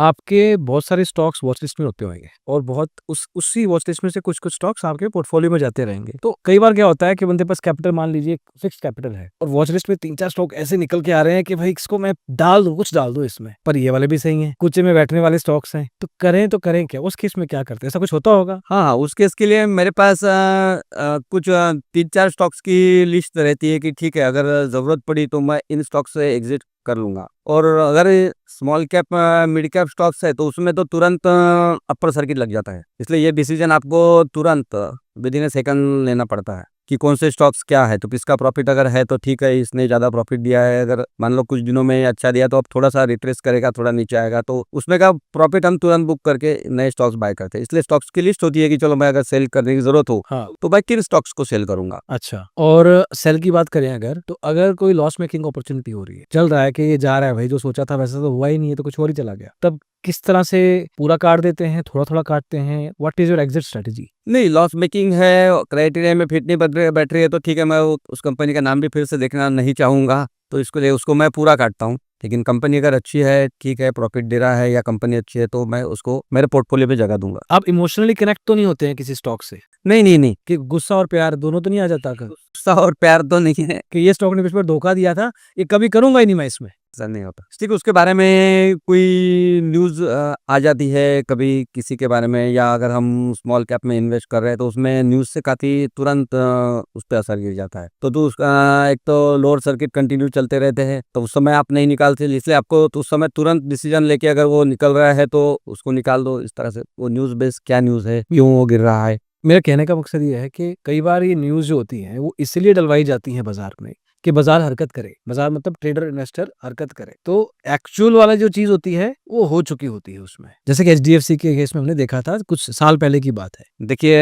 आपके बहुत सारे स्टॉक्स वॉच लिस्ट में होते होंगे और बहुत उसी वॉच लिस्ट में से कुछ-कुछ स्टॉक्स आपके पोर्टफोलियो में जाते रहेंगे। तो कई बार क्या होता है कि बंदे पास कैपिटल मान लीजिए फिक्स्ड कैपिटल है और वॉच लिस्ट में 3-4 स्टॉक ऐसे निकल के आ रहे हैं कि भाई इसको मैं डाल दूँ, कुछ डाल दूँ इसमें। पर ये वाले भी सही हैं, कुछ में बैठने वाले स्टॉक्स हैं। तो करें क्या? उस केस में क्या करते हैं? ऐसा कुछ होता होगा? हाँ, हाँ, उस केस के लिए मेरे पास कुछ 3-4 स्टॉक्स की लिस्ट रहती है कि ठीक है, अगर ज़रूरत पड़ी तो मैं इन स्टॉक से एग्ज़िट कर लूँगा। और अगर small cap, mid cap stocks है तो उसमें तो तुरंत अपर सर्किट लग जाता है। इसलिए ये डिसीज़न आपको तुरंत विदिन अ सेकंड लेना पड़ता है कि कौन से स्टॉक्स क्या है, तो किसका प्रॉफ़िट अगर है तो ठीक है, इसने ज़्यादा प्रॉफ़िट दिया है। अगर मान लो कुछ दिनों में अच्छा दिया तो अब थोड़ा-सा रिट्रेस करेगा, थोड़ा नीचे आएगा, तो उसमें का प्रॉफ़िट हम तुरंत बुक करके नए स्टॉक्स बाय करते हैं। इसलिए स्टॉक्स की लिस्ट होती है कि चलो मैं अगर सेल करने की ज़रूरत हो, हाँ। तो मैं किन स्टॉक्स को सेल करूँगा। अच्छा, और सेल की बात करें अगर, तो अगर कोई लॉस मेकिंग अपॉर्च्युनिटी हो रही है, चल रहा है कि ये जा रहा है भाई, जो सोचा था वैसा तो हुआ ही नहीं है, तो कुछ और ही चला गया, तब किस तरह से पूरा काट देते हैं, थोड़ा-थोड़ा काटते हैं? What is your exit strategy? नहीं, लॉस मेकिंग है, क्राइटेरिया में फिट नहीं बैठ रही है तो ठीक है, मैं वो उस कंपनी का नाम भी फिर से देखना नहीं चाहूँगा, तो इसको लिए उसको मैं पूरा काटता हूँ। लेकिन कंपनी अगर अच्छी है, ठीक है, प्रॉफ़िट दे रहा है या कंपनी अच्छी है, तो मैं उसको मेरे पोर्टफोलियो में जगह दूँगा। आप इमोशनली कनेक्ट तो नहीं होते हैं किसी स्टॉक से? नहीं, नहीं, नहीं, कि गुस्सा और प्यार दोनों तो नहीं आ जाता गुस्सा और प्यार तो नहीं है। कि ये स्टॉक ने मुझ पर धोखा दिया था, ये कभी करूँगा ही नहीं मैं इसमें? ऐसा नहीं होता। ठीक, उसके बारे में कोई न्यूज़ आ जाती है कभी किसी के बारे में, या अगर हम स्मॉल कैप में इन्वेस्ट कर रहे हैं तो उसमें न्यूज़ से काफ़ी तुरंत उस पे असर गिर जाता है। तो उसका एक तो लोअर सर्किट कंटिन्यू चलते रहते हैं, तो उस समय आप नहीं निकालते, इसलिए आपको तो उस समय तुरंत डिसीजन लेके अगर वो निकल रहा है तो उसको निकाल दो इस तरह से। वो न्यूज़ बेस क्या न्यूज़ है, क्यों वो गिर रहा है। मेरा कहने का मकसद ये है कि कई बार ये न्यूज़ जो होती हैं, वो इसलिए डलवाई जाती हैं बाज़ार में कि बाज़ार हरकत करे। बाज़ार मतलब ट्रेडर, इन्वेस्टर हरकत करे। तो एक्चुअल वाला जो चीज़ होती है, वो हो चुकी होती है उसमें। जैसे कि एचडीएफसी के केस में हमने देखा था, कुछ साल पहले की बात है। देखिए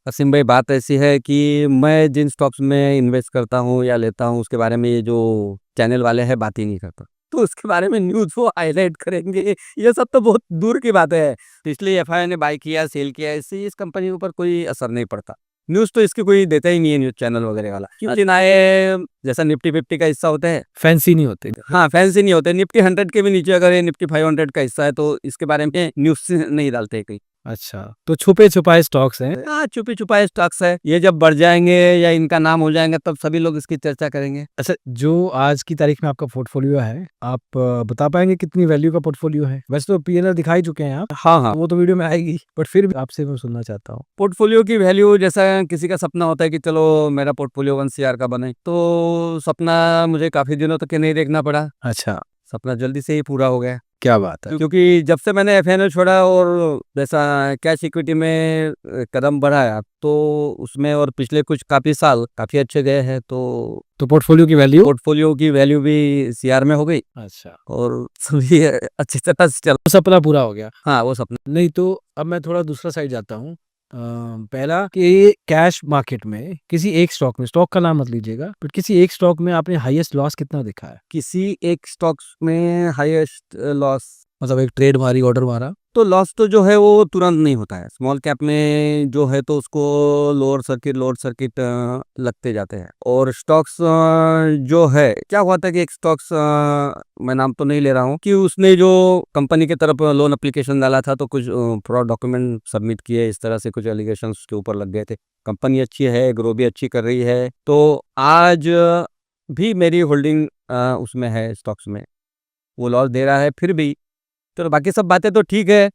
असीम भाई, बात ऐसी है कि मैं जिन स्टॉक्स में इन्वेस्ट करता हूँ या लेता हूँ उसके बारे में ये जो चैनल वाले हैं बात ही नहीं करता। तो उसके बारे में न्यूज़ वो हाइलाइट करेंगे, ये सब तो बहुत दूर की बात है। तो इसलिए एफआईआई ने बाय किया, सेल किया, इससे इस कंपनी के ऊपर कोई असर नहीं पड़ता। न्यूज़ तो इसकी कोई देता ही नहीं है, न्यूज़ चैनल वगैरह वाला। क्योंकि ना ये जैसा निफ्टी 50 का हिस्सा होता है। फैंसी नहीं होते। हाँ, फैंसी नहीं होते। निफ्टी 100 के भी नीचे अगर ये निफ्टी 500 का हिस्सा है तो इसके बारे में न्यूज़ नहीं डालते कहीं। अच्छा, तो छुपे-छुपाए स्टॉक्स हैं। हाँ, छुपे-छुपाए स्टॉक्स है। ये जब बढ़ जाएँगे या इनका नाम हो जाएगा तब सभी लोग इसकी चर्चा करेंगे। अच्छा, जो आज की तारीख में आपका पोर्टफोलियो है, आप बता पाएँगे कितनी वैल्यू का पोर्टफोलियो है? वैसे तो पी-एन-एल दिखा ही चुके हैं आप, हाँ, हाँ। वो तो वीडियो में आएगी, बट फिर भी आपसे मैं सुनना चाहता हूँ। पोर्टफोलियो की वैल्यू, जैसा किसी का सपना होता है कि चलो मेरा पोर्टफोलियो 1 सीआर का बने, तो सपना मुझे काफ़ी दिनों तक के नहीं देखना पड़ा। अच्छा, सपना जल्दी से ही पूरा हो गया। क्या बात है! क्योंकि जब से मैंने एफएनओ छोड़ा और जैसा कैश इक्विटी में कदम बढ़ाया, तो उसमें और पिछले कुछ काफ़ी साल काफ़ी अच्छे गए हैं, तो पोर्टफोलियो की वैल्यू? पोर्टफोलियो की वैल्यू भी सीआर में हो गई अच्छा, और सभी अच्छी तरह से चल। सपना पूरा हो गया। हाँ, वो सपना। नहीं तो अब मैं थोड़ा दूसरा साइड जाता हूँ। पहला कि कैश मार्केट में किसी एक स्टॉक में, स्टॉक का नाम मत लीजिएगा, बट किसी एक स्टॉक में आपने हाईएस्ट लॉस कितना देखा है? किसी एक स्टॉक्स में हाईएस्ट लॉस, मतलब एक ट्रेड मारी, ऑर्डर मारा। तो लॉस तो जो है वो तुरंत नहीं होता है। स्मॉल कैप में जो है तो उसको लोअर सर्किट लगते जाते हैं। और स्टॉक्स जो है, क्या हुआ था कि एक स्टॉक्स, मैं नाम तो नहीं ले रहा हूँ, कि उसने जो कंपनी की तरफ लोन एप्लीकेशन डाला था तो कुछ फ्रॉड डॉक्यूमेंट सबमिट किए, इस तरह से कुछ एलिगेशंस उसके ऊपर लग गए थे। कंपनी अच्छी है, ग्रो भी अच्छी कर रही है, तो आज भी मेरी होल्डिंग उसमें है, स्टॉक्स में। वो लॉस दे रहा है फिर भी, चलो बाकी सब बातें तो ठीक है।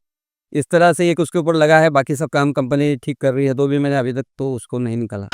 इस तरह से एक उसके ऊपर लगा है, बाकी सब काम कंपनी ठीक कर रही है, तो भी मैंने अभी तक तो उसको नहीं निकाला।